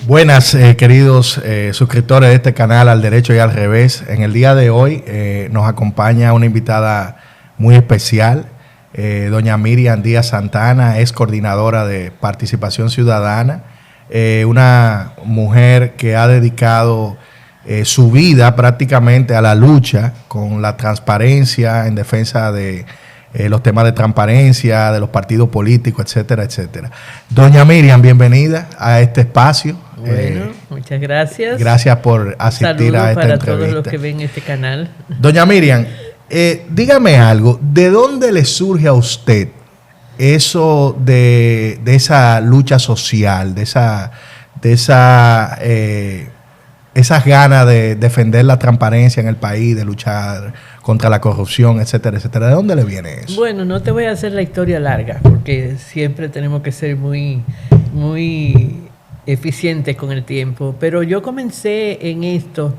Buenas, queridos suscriptores de este canal Al Derecho y al Revés. En el día de hoy nos acompaña una invitada muy especial, doña Miriam Díaz Santana, es coordinadora de Participación Ciudadana, una mujer que ha dedicado su vida prácticamente a la lucha con la transparencia en defensa de los temas de transparencia, de los partidos políticos, etcétera, etcétera. Doña Miriam, bienvenida a este espacio. Bueno, muchas gracias. Gracias por asistir a esta para entrevista. todos los que ven este canal. Doña Miriam, dígame algo, ¿de dónde le surge a usted eso de esa lucha social, de esas ganas de defender la transparencia en el país, de luchar contra la corrupción, etcétera, etcétera? ¿De dónde le viene eso? Bueno, no te voy a hacer la historia larga, porque siempre tenemos que ser muy eficientes con el tiempo. Pero yo comencé en esto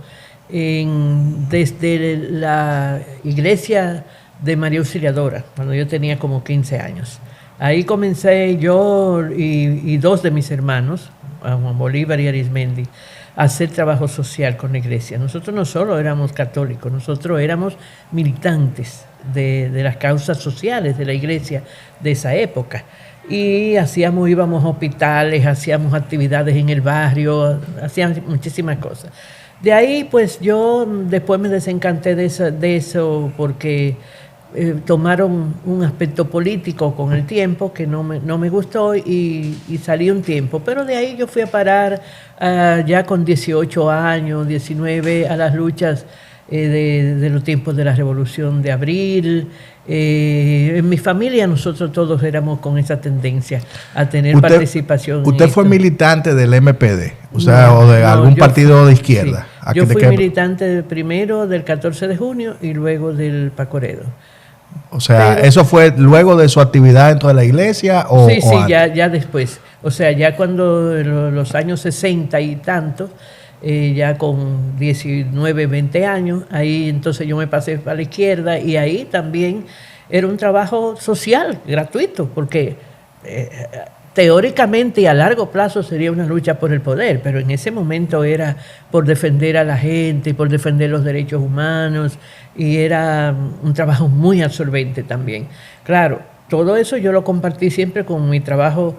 desde la iglesia de María Auxiliadora, cuando yo tenía como 15 años. Ahí comencé yo y dos de mis hermanos, Juan Bolívar y Arismendi, hacer trabajo social con la iglesia. Nosotros no solo éramos católicos, nosotros éramos militantes de las causas sociales de la iglesia de esa época. Y íbamos a hospitales, hacíamos actividades en el barrio, hacíamos muchísimas cosas. De ahí, pues yo después me desencanté de eso porque tomaron un aspecto político con el tiempo que no me gustó y salí un tiempo. Pero de ahí yo fui a parar ya con 18 años, 19, a las luchas de los tiempos de la Revolución de Abril. En mi familia nosotros todos éramos con esa tendencia a tener participación. ¿Usted fue militante del MPD? O sea, o de algún partido de izquierda. Sí. Yo fui militante primero del 14 de junio y luego del Pacoredo. O sea, ¿eso fue luego de su actividad dentro de la iglesia o sí, o ya después. O sea, ya cuando los años 60 y tantos, ya con 19, 20 años, ahí entonces yo me pasé para la izquierda y ahí también era un trabajo social, gratuito, porque teóricamente y a largo plazo sería una lucha por el poder, pero en ese momento era por defender a la gente, por defender los derechos humanos, y era un trabajo muy absorbente también. Claro, todo eso yo lo compartí siempre con mi trabajo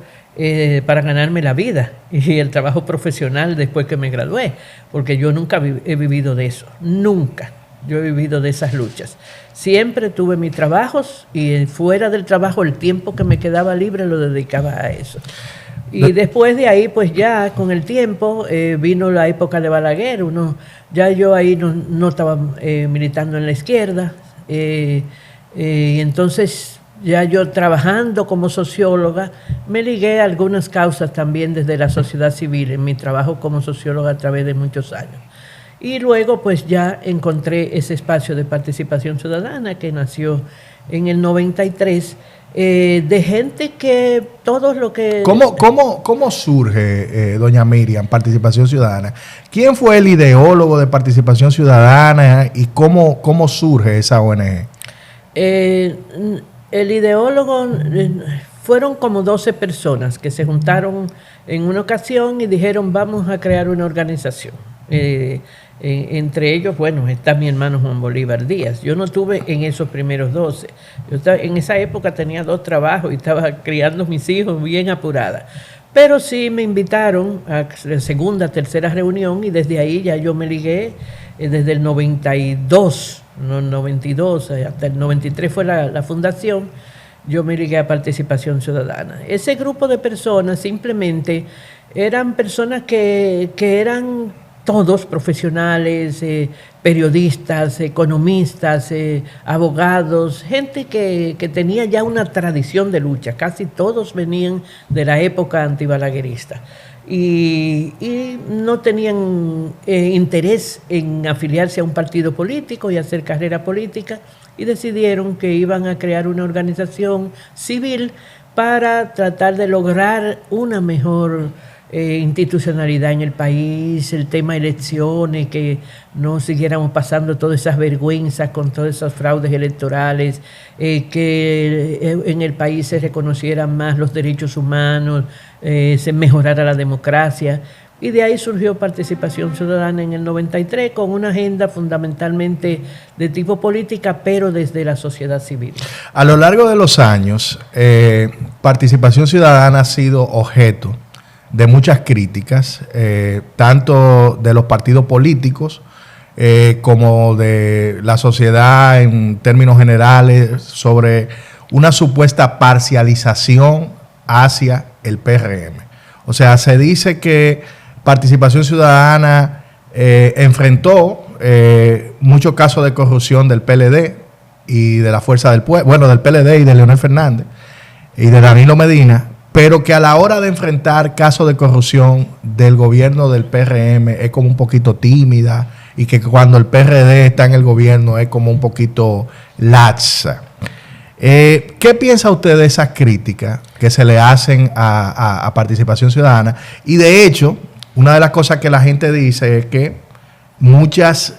para ganarme la vida y el trabajo profesional después que me gradué, porque yo nunca he vivido de eso, nunca. Yo he vivido de esas luchas. Siempre tuve mis trabajos y fuera del trabajo el tiempo que me quedaba libre lo dedicaba a eso. Y después de ahí, pues ya con el tiempo vino la época de Balaguer. Ya yo ahí no estaba militando en la izquierda. Y entonces ya yo trabajando como socióloga me ligué a algunas causas también desde la sociedad civil en mi trabajo como socióloga a través de muchos años. Y luego pues ya encontré ese espacio de participación ciudadana que nació en el 93, de gente que todos lo que... ¿Cómo surge, doña Miriam, Participación Ciudadana? ¿Quién fue el ideólogo de Participación Ciudadana y cómo surge esa ONG? El ideólogo... Fueron como 12 personas que se juntaron en una ocasión y dijeron vamos a crear una organización. Entre ellos, bueno, está mi hermano Juan Bolívar Díaz. Yo no estuve en esos primeros 12. En esa época tenía 2 trabajos y estaba criando mis hijos bien apurada. Pero sí me invitaron a la segunda, tercera reunión y desde ahí ya yo me ligué desde el 92 hasta el 93 fue la fundación. Yo me ligué a Participación Ciudadana. Ese grupo de personas simplemente eran personas que eran todos profesionales, periodistas, economistas, abogados, gente que tenía ya una tradición de lucha. Casi todos venían de la época antibalaguerista. Y no tenían interés en afiliarse a un partido político y hacer carrera política, y decidieron que iban a crear una organización civil para tratar de lograr una mejor institucionalidad en el país, el tema elecciones, que no siguiéramos pasando todas esas vergüenzas con todos esos fraudes electorales, que en el país se reconocieran más los derechos humanos, se mejorara la democracia. Y de ahí surgió Participación Ciudadana en el 93 con una agenda fundamentalmente de tipo política, pero desde la sociedad civil. A lo largo de los años, Participación Ciudadana ha sido objeto de muchas críticas, tanto de los partidos políticos como de la sociedad en términos generales, sobre una supuesta parcialización hacia el PRM. O sea, se dice que Participación Ciudadana enfrentó muchos casos de corrupción del PLD y de la Fuerza del Pueblo, bueno, del PLD y de Leonel Fernández y de Danilo Medina, pero que a la hora de enfrentar casos de corrupción del gobierno del PRM es como un poquito tímida, y que cuando el PRD está en el gobierno es como un poquito laxa. ¿Qué piensa usted de esas críticas que se le hacen a Participación Ciudadana? Y de hecho, una de las cosas que la gente dice es que muchas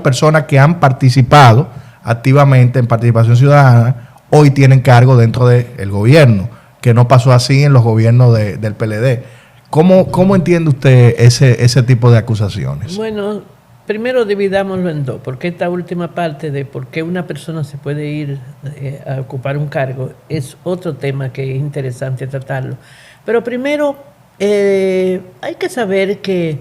personas que han participado activamente en Participación Ciudadana hoy tienen cargo dentro del gobierno, que no pasó así en los gobiernos del PLD. ¿Cómo entiende usted ese tipo de acusaciones? Bueno, primero dividámoslo en dos, porque esta última parte de por qué una persona se puede ir a ocupar un cargo es otro tema que es interesante tratarlo. Pero primero hay que saber que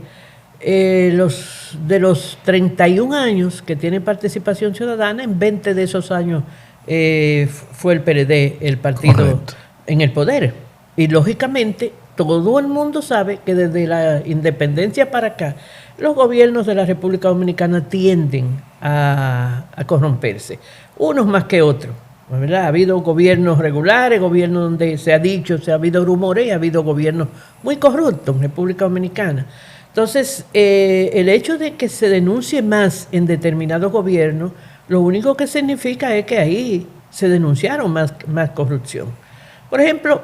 de los 31 años que tiene Participación Ciudadana, en 20 de esos años fue el PLD el partido correcto en el poder. Y lógicamente todo el mundo sabe que desde la independencia para acá, los gobiernos de la República Dominicana tienden a corromperse, unos más que otros, ¿verdad? Ha habido gobiernos regulares, gobiernos donde se ha dicho, se ha habido rumores, y ha habido gobiernos muy corruptos en República Dominicana. Entonces, el hecho de que se denuncie más en determinados gobiernos, lo único que significa es que ahí se denunciaron más corrupción. Por ejemplo,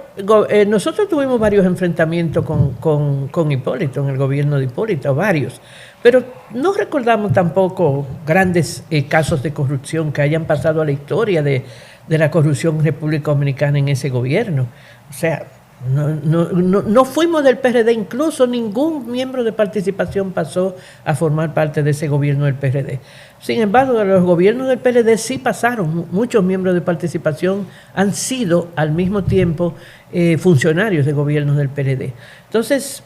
nosotros tuvimos varios enfrentamientos con Hipólito, en el gobierno de Hipólito, varios, pero no recordamos tampoco grandes casos de corrupción que hayan pasado a la historia de la corrupción en República Dominicana en ese gobierno. O sea, no fuimos del PRD, incluso ningún miembro de Participación pasó a formar parte de ese gobierno del PRD. Sin embargo, de los gobiernos del PLD sí pasaron, muchos miembros de Participación han sido al mismo tiempo funcionarios de gobiernos del PLD. Entonces,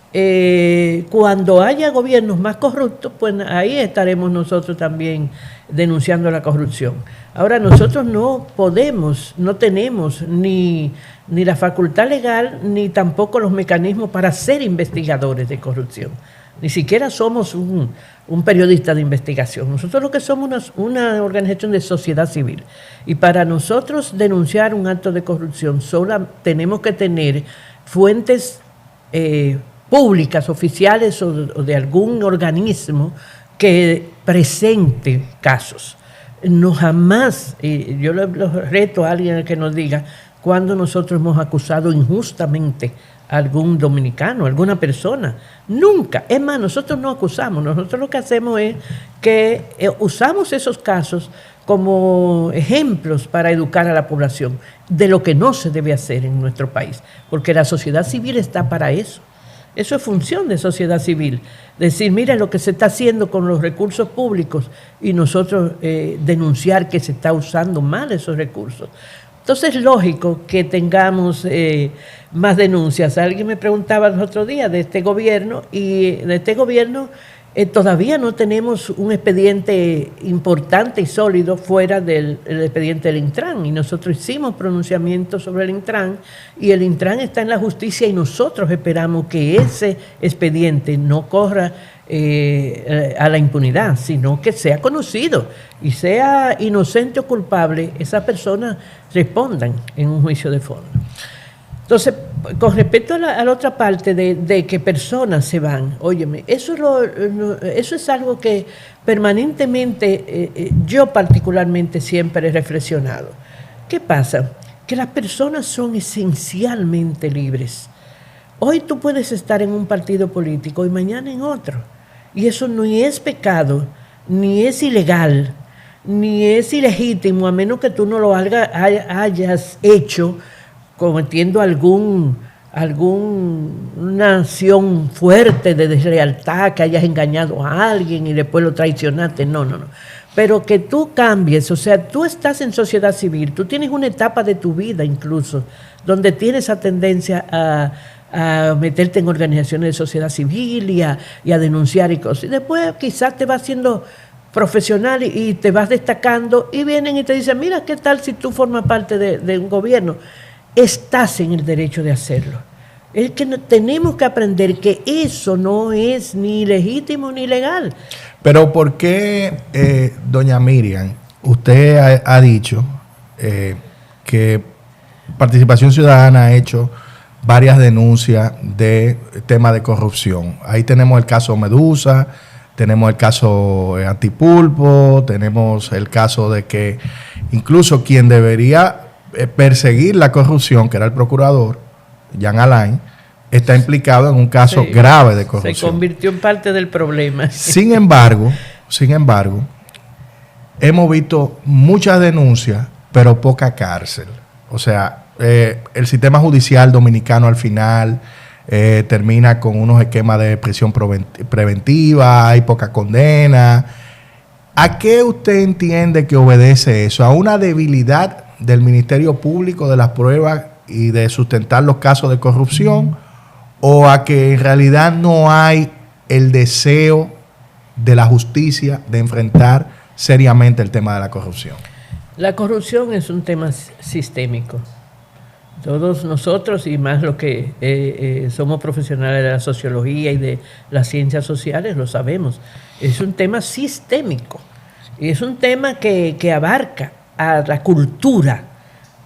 cuando haya gobiernos más corruptos, pues ahí estaremos nosotros también denunciando la corrupción. Ahora, nosotros no podemos, no tenemos ni la facultad legal, ni tampoco los mecanismos para ser investigadores de corrupción. Ni siquiera somos un periodista de investigación. Nosotros lo que somos una organización de sociedad civil. Y para nosotros denunciar un acto de corrupción, solo tenemos que tener fuentes públicas, oficiales o de algún organismo que presente casos. No jamás, y yo lo reto a alguien que nos diga cuando nosotros hemos acusado injustamente a algún dominicano, a alguna persona. Nunca. Es más, nosotros no acusamos. Nosotros lo que hacemos es que usamos esos casos como ejemplos para educar a la población de lo que no se debe hacer en nuestro país. Porque la sociedad civil está para eso. Eso es función de sociedad civil. Decir, mira lo que se está haciendo con los recursos públicos y nosotros denunciar que se está usando mal esos recursos. Entonces es lógico que tengamos más denuncias. Alguien me preguntaba el otro día de este gobierno, y de este gobierno todavía no tenemos un expediente importante y sólido fuera del expediente del Intran. Y nosotros hicimos pronunciamientos sobre el Intran, y el Intran está en la justicia, y nosotros esperamos que ese expediente no corra a la impunidad, sino que sea conocido, y sea inocente o culpable, esas personas respondan en un juicio de fondo. Entonces, con respecto a la otra parte de que personas se van, óyeme, eso es algo que permanentemente, yo particularmente siempre he reflexionado. ¿Qué pasa? Que las personas son esencialmente libres. Hoy tú puedes estar en un partido político y mañana en otro. Y eso ni es pecado, ni es ilegal, ni es ilegítimo, a menos que tú no lo hayas hecho cometiendo alguna acción fuerte de deslealtad, que hayas engañado a alguien y después lo traicionaste. No. Pero que tú cambies, o sea, tú estás en sociedad civil, tú tienes una etapa de tu vida incluso, donde tienes esa tendencia a meterte en organizaciones de sociedad civil y a denunciar y cosas. Y después quizás te vas haciendo profesional y te vas destacando y vienen y te dicen, mira, ¿qué tal si tú formas parte de un gobierno? Estás en el derecho de hacerlo. Es que tenemos que aprender que eso no es ni legítimo ni legal. Pero ¿por qué, doña Miriam, usted ha dicho que Participación Ciudadana ha hecho varias denuncias de temas de corrupción? Ahí tenemos el caso Medusa, tenemos el caso Antipulpo, tenemos el caso de que incluso quien debería perseguir la corrupción, que era el procurador, Jean Alain, está implicado en un caso grave de corrupción. Se convirtió en parte del problema. Sin embargo, hemos visto muchas denuncias, pero poca cárcel. O sea, el sistema judicial dominicano al final termina con unos esquemas de prisión preventiva, hay poca condena. ¿A qué usted entiende que obedece eso? ¿A una debilidad del Ministerio Público de las pruebas y de sustentar los casos de corrupción? ¿O a que en realidad no hay el deseo de la justicia de enfrentar seriamente el tema de la corrupción? La corrupción es un tema sistémico. Todos nosotros, y más los que somos profesionales de la sociología y de las ciencias sociales, lo sabemos. Es un tema sistémico. Y es un tema que abarca a la cultura,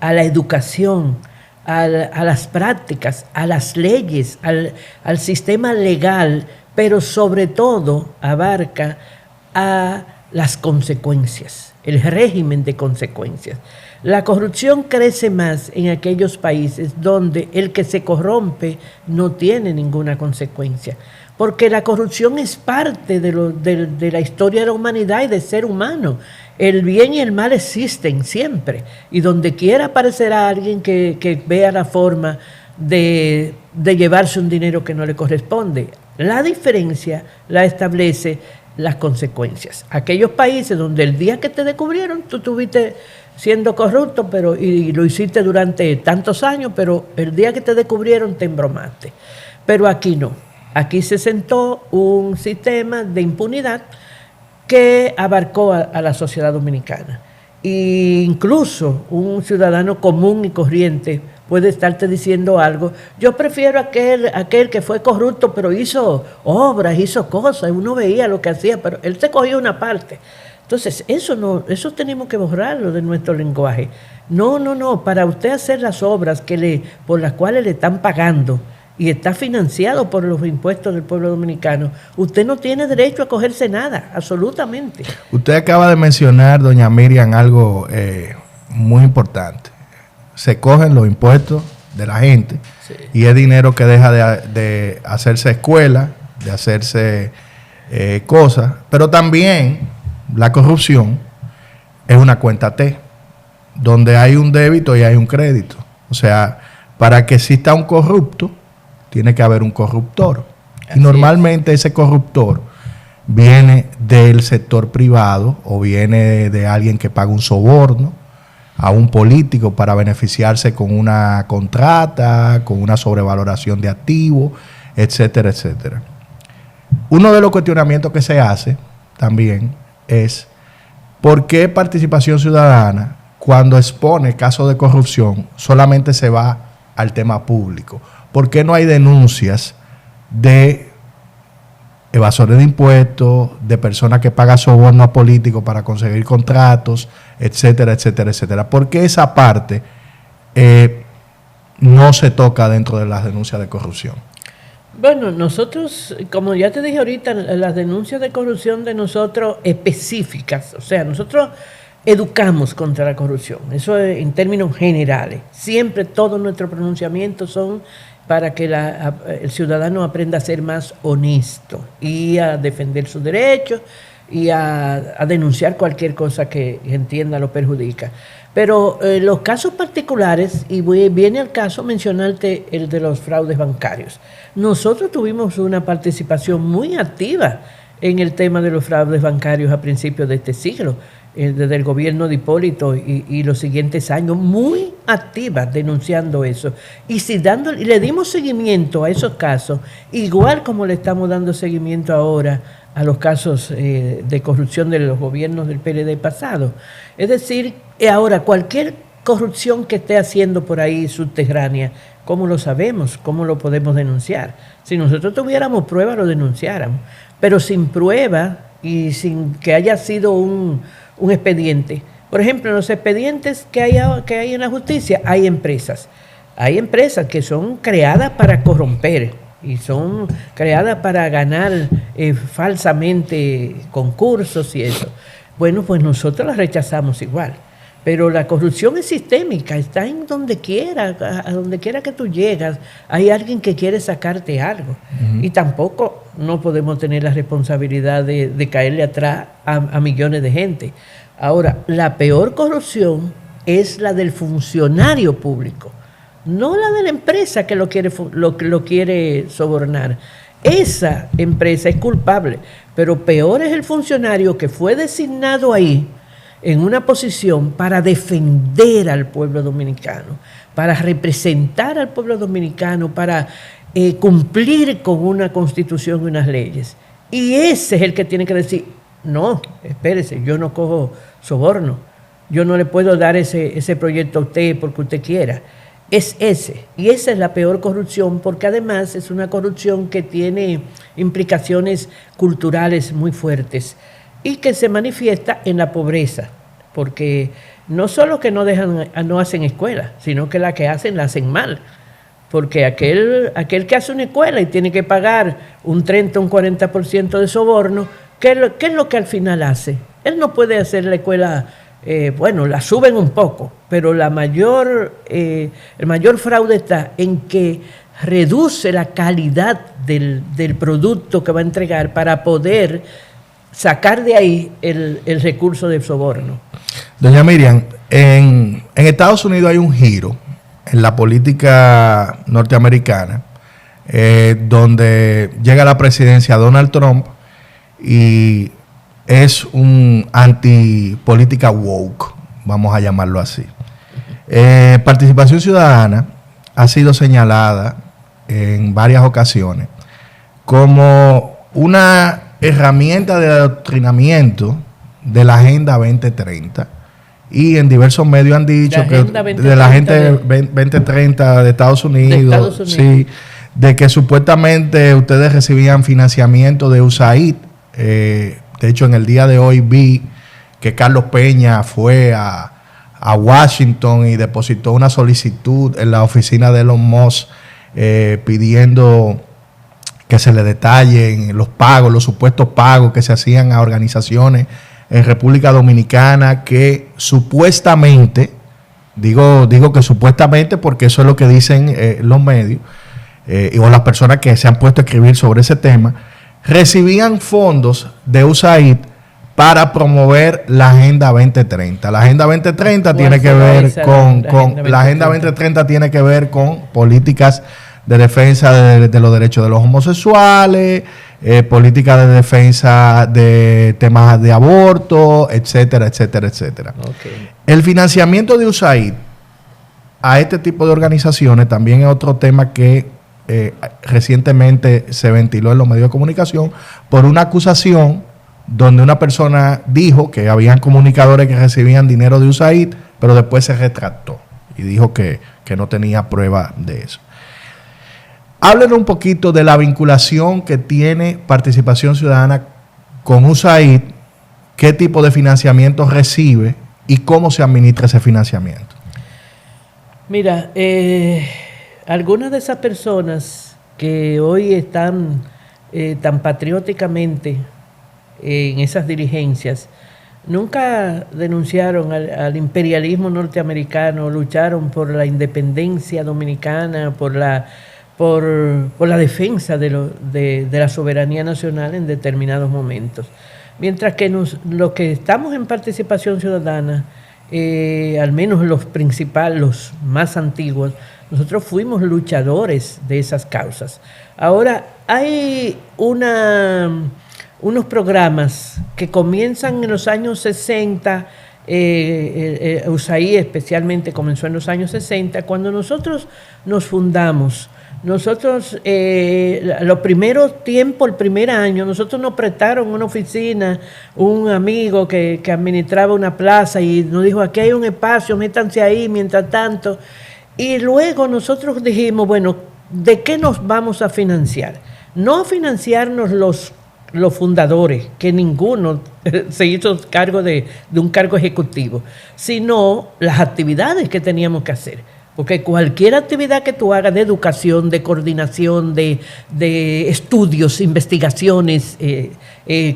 a la educación, a las prácticas, a las leyes, al sistema legal, pero sobre todo abarca a las consecuencias, el régimen de consecuencias. La corrupción crece más en aquellos países donde el que se corrompe no tiene ninguna consecuencia, porque la corrupción es parte de la historia de la humanidad y del ser humano. El bien y el mal existen siempre, y donde quiera aparecerá alguien que vea la forma de llevarse un dinero que no le corresponde. La diferencia la establece las consecuencias. Aquellos países donde el día que te descubrieron, tú estuviste siendo corrupto, y lo hiciste durante tantos años, pero el día que te descubrieron te embromaste. Pero aquí no. Aquí se sentó un sistema de impunidad que abarcó a la sociedad dominicana. E incluso un ciudadano común y corriente puede estarte diciendo algo. Yo prefiero aquel que fue corrupto, pero hizo obras, hizo cosas, uno veía lo que hacía, pero él se cogió una parte. Entonces, eso tenemos que borrarlo de nuestro lenguaje. No, para usted hacer las obras por las cuales le están pagando y está financiado por los impuestos del pueblo dominicano, usted no tiene derecho a cogerse nada, absolutamente. Usted acaba de mencionar, doña Miriam, algo muy importante. Se cogen los impuestos de la gente, sí, y es dinero que deja de hacerse escuela, de hacerse cosas, pero también la corrupción es una cuenta T, donde hay un débito y hay un crédito. O sea, para que exista un corrupto, tiene que haber un corruptor. Así y normalmente ese corruptor viene del sector privado o viene de alguien que paga un soborno a un político para beneficiarse con una contrata, con una sobrevaloración de activos, etcétera, etcétera. Uno de los cuestionamientos que se hace también es ¿por qué Participación Ciudadana, cuando expone casos de corrupción, solamente se va al tema público? ¿Por qué no hay denuncias de evasores de impuestos, de personas que pagan soborno a políticos para conseguir contratos, etcétera, etcétera, etcétera? ¿Por qué esa parte no se toca dentro de las denuncias de corrupción? Bueno, nosotros, como ya te dije ahorita, las denuncias de corrupción de nosotros específicas, o sea, nosotros educamos contra la corrupción. Eso es en términos generales. Siempre todos nuestros pronunciamientos son para que el ciudadano aprenda a ser más honesto y a defender sus derechos y a denunciar cualquier cosa que entienda lo perjudica. Pero los casos particulares, y viene al caso mencionarte el de los fraudes bancarios. Nosotros tuvimos una participación muy activa en el tema de los fraudes bancarios a principios de este siglo, desde el gobierno de Hipólito y los siguientes años, muy activa denunciando eso. Y le dimos seguimiento a esos casos, igual como le estamos dando seguimiento ahora a los casos de corrupción de los gobiernos del PLD pasado. Es decir, ahora cualquier corrupción que esté haciendo por ahí subterránea, ¿cómo lo sabemos? ¿Cómo lo podemos denunciar? Si nosotros tuviéramos pruebas, lo denunciáramos. Pero sin prueba y sin que haya sido un expediente. Por ejemplo, en los expedientes que hay en la justicia, hay empresas. Hay empresas que son creadas para corromper y son creadas para ganar falsamente concursos y eso. Bueno, pues nosotros las rechazamos igual. Pero la corrupción es sistémica, está en donde quiera, a donde quiera que tú llegas, hay alguien que quiere sacarte algo. Uh-huh. Y tampoco no podemos tener la responsabilidad de caerle atrás a millones de gente. Ahora, la peor corrupción es la del funcionario público, no la de la empresa que lo quiere sobornar. Esa empresa es culpable, pero peor es el funcionario que fue designado ahí en una posición para defender al pueblo dominicano, para representar al pueblo dominicano, para cumplir con una constitución y unas leyes. Y ese es el que tiene que decir, no, espérese, yo no cojo soborno, yo no le puedo dar ese proyecto a usted porque usted quiera. Es ese, y esa es la peor corrupción, porque además es una corrupción que tiene implicaciones culturales muy fuertes y que se manifiesta en la pobreza, porque no solo que no hacen escuela, sino que la que hacen la hacen mal, porque aquel que hace una escuela y tiene que pagar un 30, un 40% de soborno, ¿qué es lo que al final hace? Él no puede hacer la escuela, la suben un poco, pero el mayor fraude está en que reduce la calidad del producto que va a entregar para poder sacar de ahí el recurso del soborno. Doña Miriam, en Estados Unidos hay un giro en la política norteamericana donde llega a la presidencia Donald Trump y es un antipolítica woke, vamos a llamarlo así. Participación Ciudadana ha sido señalada en varias ocasiones como una herramienta de adoctrinamiento de la Agenda 2030 y en diversos medios han dicho que de la Agenda 2030 de Estados Unidos, sí, de que supuestamente ustedes recibían financiamiento de USAID. De hecho, en el día de hoy vi que Carlos Peña fue a Washington y depositó una solicitud en la oficina de Elon Musk pidiendo que se le detallen los pagos, los supuestos pagos que se hacían a organizaciones en República Dominicana que supuestamente, digo que supuestamente porque eso es lo que dicen los medios o las personas que se han puesto a escribir sobre ese tema, recibían fondos de USAID para promover la Agenda 2030. La Agenda 2030 tiene que ver la Agenda 2030 tiene que ver con políticas de defensa de los derechos de los homosexuales, política de defensa de temas de aborto, etcétera, etcétera, etcétera. Okay. El financiamiento de USAID a este tipo de organizaciones también es otro tema que recientemente se ventiló en los medios de comunicación por una acusación donde una persona dijo que habían comunicadores que recibían dinero de USAID, pero después se retractó y dijo que no tenía prueba de eso. Háblenos un poquito de la vinculación que tiene Participación Ciudadana con USAID, qué tipo de financiamiento recibe y cómo se administra ese financiamiento. Mira, algunas de esas personas que hoy están tan patrióticamente en esas dirigencias nunca denunciaron al imperialismo norteamericano, lucharon por la independencia dominicana, por la defensa de la soberanía nacional en determinados momentos. Mientras que los que estamos en participación ciudadana, al menos los principales, los más antiguos, nosotros fuimos luchadores de esas causas. Ahora, hay unos programas que comienzan en los años 60, USAID especialmente comenzó en los años 60, cuando nosotros nos fundamos. Nosotros, los primeros tiempos, el primer año, nosotros nos prestaron una oficina, un amigo que administraba una plaza y nos dijo, aquí hay un espacio, métanse ahí mientras tanto. Y luego nosotros dijimos, bueno, ¿de qué nos vamos a financiar? No a financiarnos los fundadores, que ninguno se hizo cargo de un cargo ejecutivo, sino las actividades que teníamos que hacer. Porque cualquier actividad que tú hagas de educación, de coordinación, de estudios, investigaciones,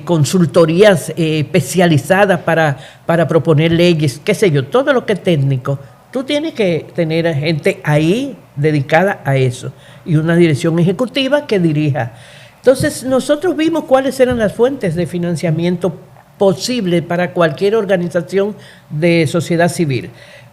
consultorías especializadas para proponer leyes, qué sé yo, todo lo que es técnico, tú tienes que tener gente ahí dedicada a eso y una dirección ejecutiva que dirija. Entonces nosotros vimos cuáles eran las fuentes de financiamiento posibles para cualquier organización de sociedad civil.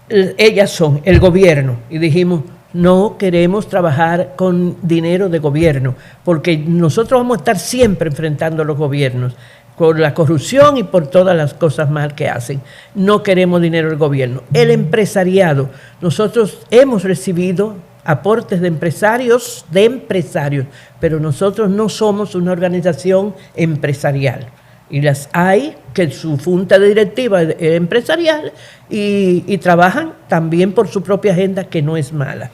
Ellas son el gobierno y dijimos, no queremos trabajar con dinero de gobierno porque nosotros vamos a estar siempre enfrentando a los gobiernos por la corrupción y por todas las cosas mal que hacen. No queremos dinero del gobierno. El empresariado, nosotros hemos recibido aportes de empresarios, pero nosotros no somos una organización empresarial. Y las hay que su junta directiva es empresarial y trabajan también por su propia agenda, que no es mala.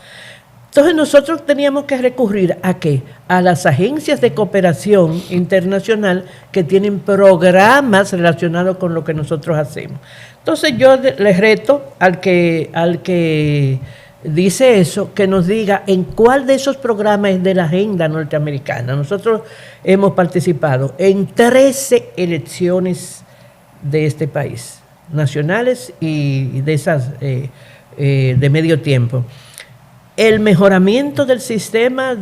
Entonces nosotros teníamos que recurrir ¿a qué? A las agencias de cooperación internacional que tienen programas relacionados con lo que nosotros hacemos. Entonces yo les reto al que dice eso, que nos diga en cuál de esos programas es de la agenda norteamericana. Nosotros hemos participado en 13 elecciones de este país, nacionales y de esas de medio tiempo. El mejoramiento del sistema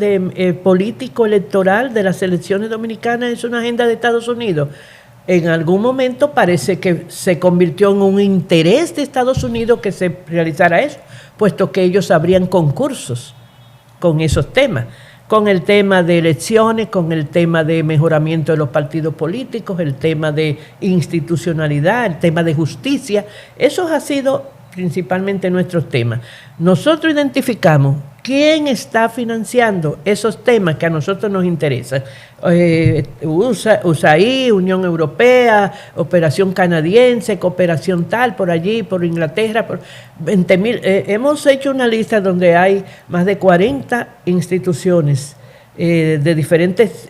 político electoral de las elecciones dominicanas es una agenda de Estados Unidos. En algún momento parece que se convirtió en un interés de Estados Unidos que se realizara eso, puesto que ellos abrían concursos con esos temas, con el tema de elecciones, con el tema de mejoramiento de los partidos políticos, el tema de institucionalidad, el tema de justicia. Eso ha sido principalmente nuestros temas. Nosotros identificamos quién está financiando esos temas que a nosotros nos interesan. USAID, Unión Europea, Operación Canadiense, Cooperación tal, por allí, por Inglaterra, por 20.000. Hemos hecho una lista donde hay más de 40 instituciones de diferentes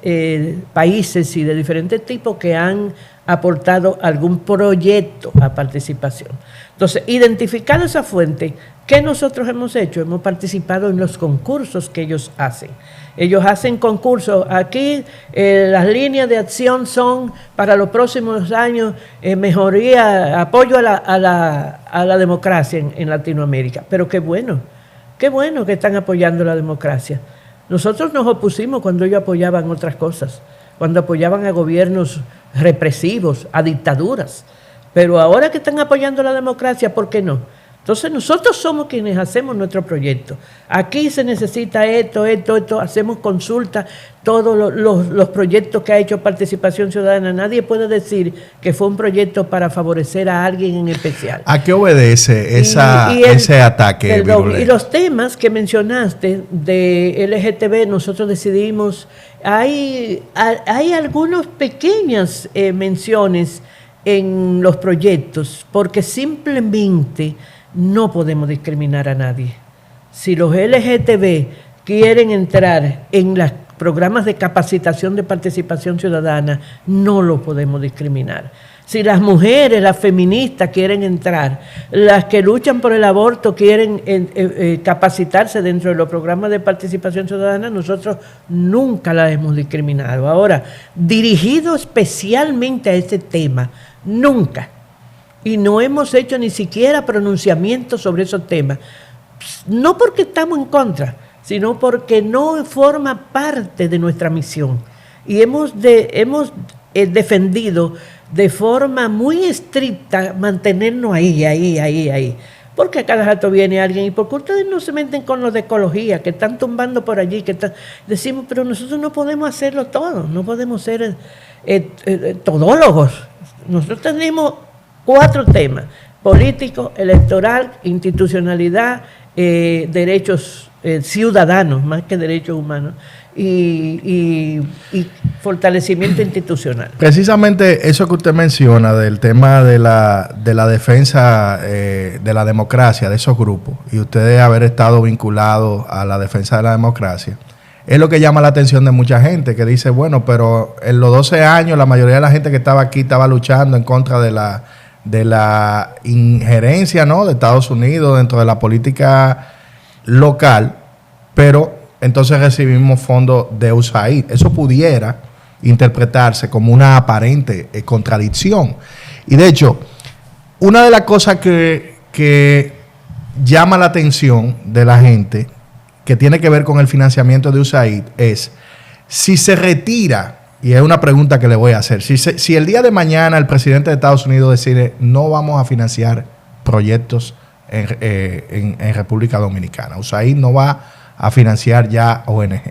países y de diferentes tipos que han aportado algún proyecto a participación. Entonces, identificando esa fuente, ¿qué nosotros hemos hecho? Hemos participado en los concursos que ellos hacen. Ellos hacen concursos. Aquí las líneas de acción son para los próximos años mejoría, apoyo a la democracia en Latinoamérica. Pero qué bueno que están apoyando la democracia. Nosotros nos opusimos cuando ellos apoyaban otras cosas, cuando apoyaban a gobiernos represivos, a dictaduras. Pero ahora que están apoyando la democracia, ¿por qué no? Entonces nosotros somos quienes hacemos nuestro proyecto. Aquí se necesita esto, hacemos consultas, todos los proyectos que ha hecho Participación Ciudadana. Nadie puede decir que fue un proyecto para favorecer a alguien en especial. ¿A qué obedece ese ataque? Y los temas que mencionaste de LGTB, nosotros decidimos, hay algunas pequeñas menciones en los proyectos, porque simplemente no podemos discriminar a nadie. Si los LGTB quieren entrar en los programas de capacitación de participación ciudadana, no lo podemos discriminar. Si las mujeres, las feministas quieren entrar, las que luchan por el aborto quieren capacitarse dentro de los programas de participación ciudadana, nosotros nunca las hemos discriminado. Ahora, dirigido especialmente a ese tema, nunca. y no hemos hecho ni siquiera pronunciamientos sobre esos temas. No porque estamos en contra, sino porque no forma parte de nuestra misión. Y hemos defendido de forma muy estricta mantenernos ahí. Porque a cada rato viene alguien y porque ustedes no se meten con los de ecología, que están tumbando por allí, decimos, pero nosotros no podemos hacerlo todo, no podemos ser todólogos. Nosotros tenemos 4 temas: político, electoral, institucionalidad, derechos ciudadanos, más que derechos humanos, y fortalecimiento institucional. Precisamente eso que usted menciona del tema de la defensa de la democracia, de esos grupos, y ustedes haber estado vinculados a la defensa de la democracia, es lo que llama la atención de mucha gente, que dice, bueno, pero en los 12 años la mayoría de la gente que estaba aquí estaba luchando en contra de la injerencia, ¿no?, de Estados Unidos dentro de la política local, pero entonces recibimos fondos de USAID. Eso pudiera interpretarse como una aparente contradicción. Y de hecho, una de las cosas que llama la atención de la gente, que tiene que ver con el financiamiento de USAID, es si se retira, y es una pregunta que le voy a hacer, si el día de mañana el presidente de Estados Unidos decide no vamos a financiar proyectos en República Dominicana, USAID no va a financiar ya ONG,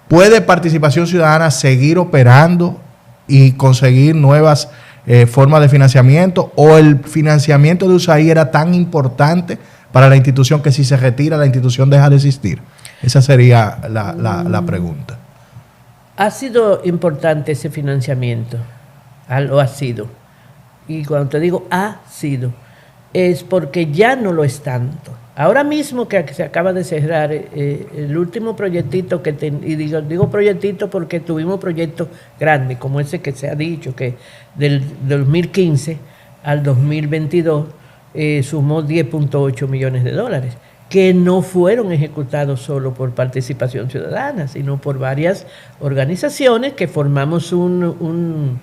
¿puede Participación Ciudadana seguir operando y conseguir nuevas formas de financiamiento? ¿O el financiamiento de USAID era tan importante para la institución que si se retira la institución deja de existir? Esa sería la pregunta. Ha sido importante ese financiamiento, lo ha sido. Y cuando te digo ha sido, es porque ya no lo es tanto. Ahora mismo que se acaba de cerrar el último proyectito y digo proyectito porque tuvimos proyectos grandes, como ese que se ha dicho, que del 2015 al 2022 sumó $10.8 millones, que no fueron ejecutados solo por Participación Ciudadana, sino por varias organizaciones que formamos un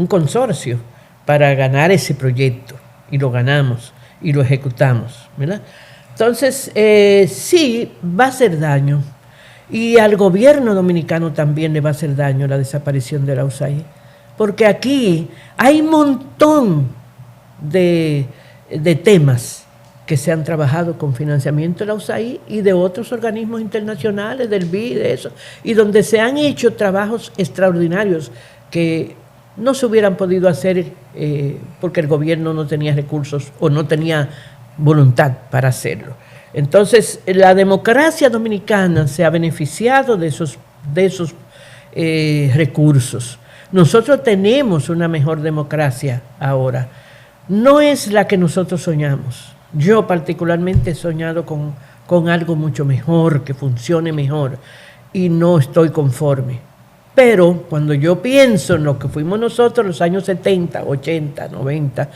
consorcio para ganar ese proyecto, y lo ganamos y lo ejecutamos, ¿verdad? Entonces, sí, va a hacer daño, y al gobierno dominicano también le va a hacer daño la desaparición de la USAID, porque aquí hay un montón de temas que se han trabajado con financiamiento de la USAID y de otros organismos internacionales, del BID, de eso, y donde se han hecho trabajos extraordinarios que no se hubieran podido hacer porque el gobierno no tenía recursos o no tenía voluntad para hacerlo. Entonces, la democracia dominicana se ha beneficiado de esos recursos. Nosotros tenemos una mejor democracia ahora. No es la que nosotros soñamos. Yo particularmente he soñado con algo mucho mejor, que funcione mejor, y no estoy conforme. Pero cuando yo pienso en lo que fuimos nosotros en los años 70, 80, 90,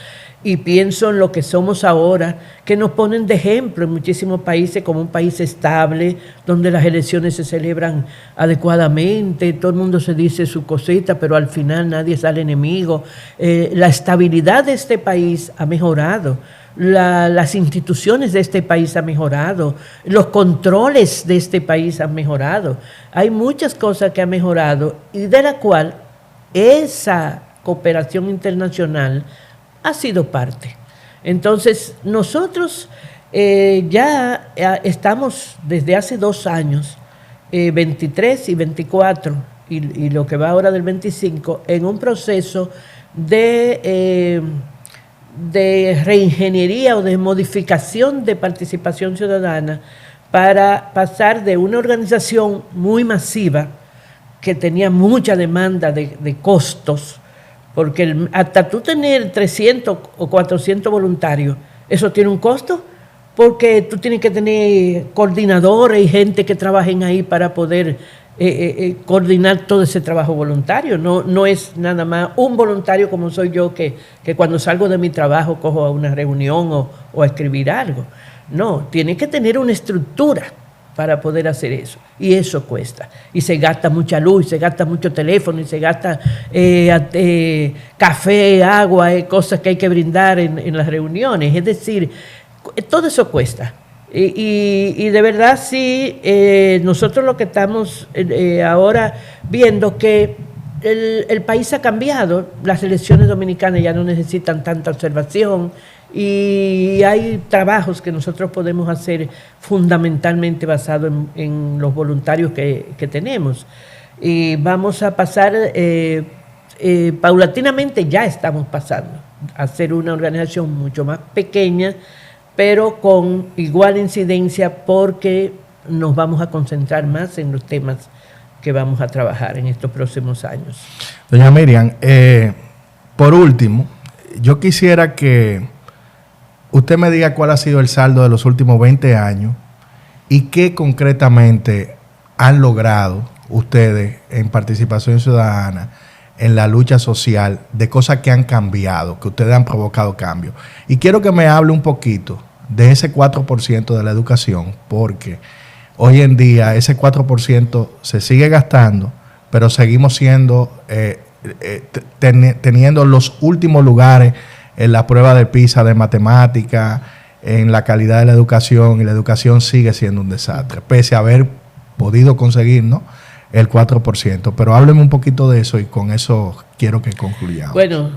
y pienso en lo que somos ahora, que nos ponen de ejemplo en muchísimos países como un país estable, donde las elecciones se celebran adecuadamente, todo el mundo se dice su cosita, pero al final nadie sale enemigo. La estabilidad de este país ha mejorado. Las instituciones de este país han mejorado, los controles de este país han mejorado. Hay muchas cosas que han mejorado y de la cual esa cooperación internacional ha sido parte. Entonces, nosotros ya estamos desde hace 2 años, 23 y 24, y lo que va ahora del 25, en un proceso de reingeniería o de modificación de Participación Ciudadana para pasar de una organización muy masiva que tenía mucha demanda de costos, porque hasta tú tener 300 o 400 voluntarios, eso tiene un costo, porque tú tienes que tener coordinadores y gente que trabajen ahí para poder coordinar todo ese trabajo voluntario. No es nada más un voluntario como soy yo que cuando salgo de mi trabajo cojo a una reunión o a escribir algo. No, tiene que tener una estructura para poder hacer eso. Y eso cuesta. Y se gasta mucha luz, y se gasta mucho teléfono, y se gasta café, agua, cosas que hay que brindar en las reuniones. Es decir, todo eso cuesta. Y de verdad sí, nosotros lo que estamos ahora viendo que el país ha cambiado, las elecciones dominicanas ya no necesitan tanta observación, y hay trabajos que nosotros podemos hacer fundamentalmente basados en los voluntarios que tenemos. Y vamos a pasar, paulatinamente ya estamos pasando a ser una organización mucho más pequeña, pero con igual incidencia, porque nos vamos a concentrar más en los temas que vamos a trabajar en estos próximos años. Doña Miriam, por último, yo quisiera que usted me diga cuál ha sido el saldo de los últimos 20 años y qué concretamente han logrado ustedes en participación ciudadana, en la lucha social, de cosas que han cambiado, que ustedes han provocado cambios. Y quiero que me hable un poquito de ese 4% de la educación, porque hoy en día ese 4% se sigue gastando, pero seguimos siendo, teniendo los últimos lugares en la prueba de PISA de matemática, en la calidad de la educación, y la educación sigue siendo un desastre, pese a haber podido conseguir, ¿no?, el 4%. Pero hábleme un poquito de eso y con eso quiero que concluyamos. Bueno,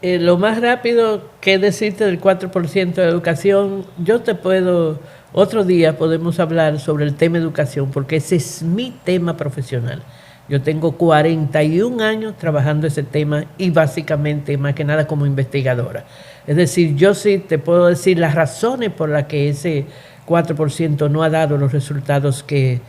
lo más rápido que decirte del 4% de educación, yo te puedo, otro día podemos hablar sobre el tema educación, porque ese es mi tema profesional. Yo tengo 41 años trabajando ese tema y básicamente, más que nada, como investigadora. Es decir, yo sí te puedo decir las razones por las que ese 4% no ha dado los resultados que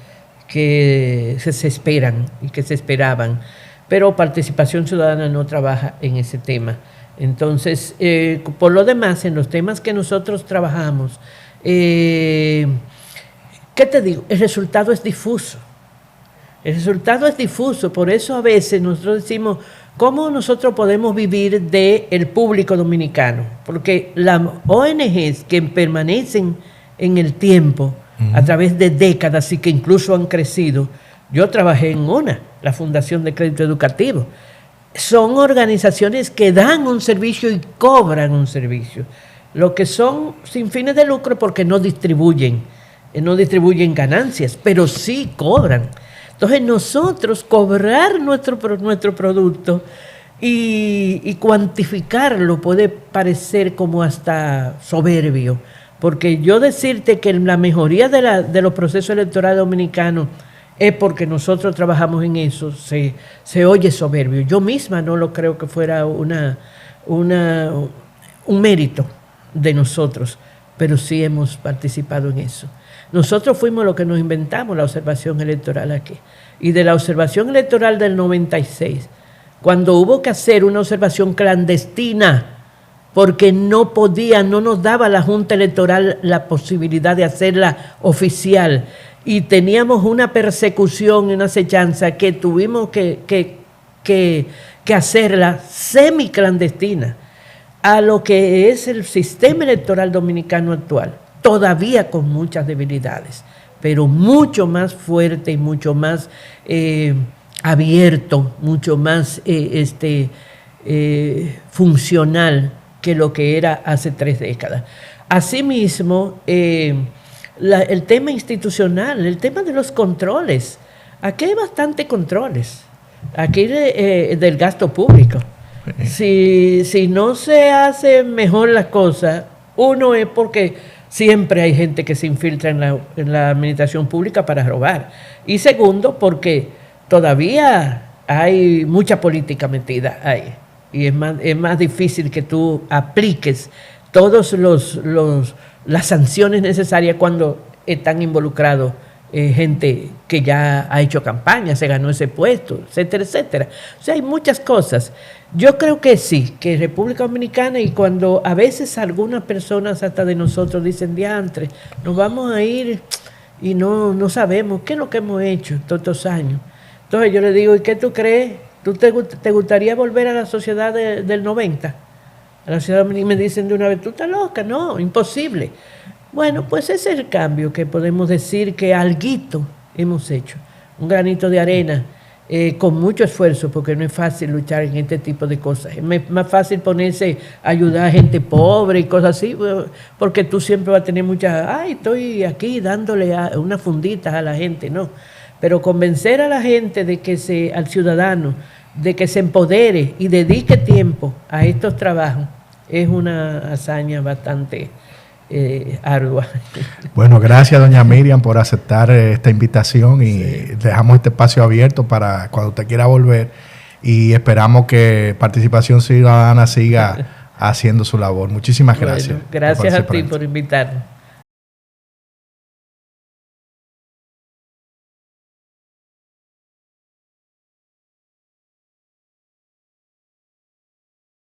se esperan y que se esperaban. Pero Participación Ciudadana no trabaja en ese tema. Entonces, por lo demás, en los temas que nosotros trabajamos, ¿qué te digo? El resultado es difuso. El resultado es difuso, por eso a veces nosotros decimos, ¿cómo nosotros podemos vivir del público dominicano? Porque las ONGs que permanecen en el tiempo, a través de décadas y que incluso han crecido, yo trabajé en una, la Fundación de Crédito Educativo, son organizaciones que dan un servicio y cobran un servicio, lo que son sin fines de lucro porque no distribuyen ganancias, pero sí cobran. Entonces nosotros cobrar nuestro producto y cuantificarlo puede parecer como hasta soberbio, porque yo decirte que la mejoría de los procesos electorales dominicanos es porque nosotros trabajamos en eso, se oye soberbio. Yo misma no lo creo que fuera un mérito de nosotros, pero sí hemos participado en eso. Nosotros fuimos los que nos inventamos la observación electoral aquí. Y de la observación electoral del 96, cuando hubo que hacer una observación clandestina, porque no nos daba la Junta Electoral la posibilidad de hacerla oficial, y teníamos una persecución y una acechanza que tuvimos que hacerla semiclandestina a lo que es el sistema electoral dominicano actual, todavía con muchas debilidades, pero mucho más fuerte y mucho más abierto, mucho más funcional que lo que era hace 3 décadas. Asimismo, el tema institucional, el tema de los controles. Aquí hay bastantes controles, aquí del gasto público. Si no se hace mejor las cosas, uno es porque siempre hay gente que se infiltra en la administración pública para robar. Y segundo, porque todavía hay mucha política metida ahí. Y es más difícil que tú apliques todas las sanciones necesarias cuando están involucrados gente que ya ha hecho campaña, se ganó ese puesto, etcétera, etcétera. O sea, hay muchas cosas. Yo creo que sí, que República Dominicana, y cuando a veces algunas personas hasta de nosotros dicen, diantre, nos vamos a ir y no sabemos qué es lo que hemos hecho todos estos años. Entonces yo le digo, ¿y qué tú crees? ¿Tú te gustaría volver a la sociedad del 90? A la sociedad, y me dicen de una vez, ¿tú estás loca? No, imposible. Bueno, pues ese es el cambio que podemos decir que alguito hemos hecho, un granito de arena, con mucho esfuerzo, porque no es fácil luchar en este tipo de cosas. Es más fácil ponerse a ayudar a gente pobre y cosas así, porque tú siempre vas a tener estoy aquí dándole unas funditas a la gente, no. Pero convencer a la gente al ciudadano, de que se empodere y dedique tiempo a estos trabajos, es una hazaña bastante ardua. Bueno, gracias doña Miriam por aceptar esta invitación y dejamos este espacio abierto para cuando usted quiera volver y esperamos que Participación Ciudadana siga haciendo su labor. Muchísimas gracias. Bueno, gracias a ti por invitarme.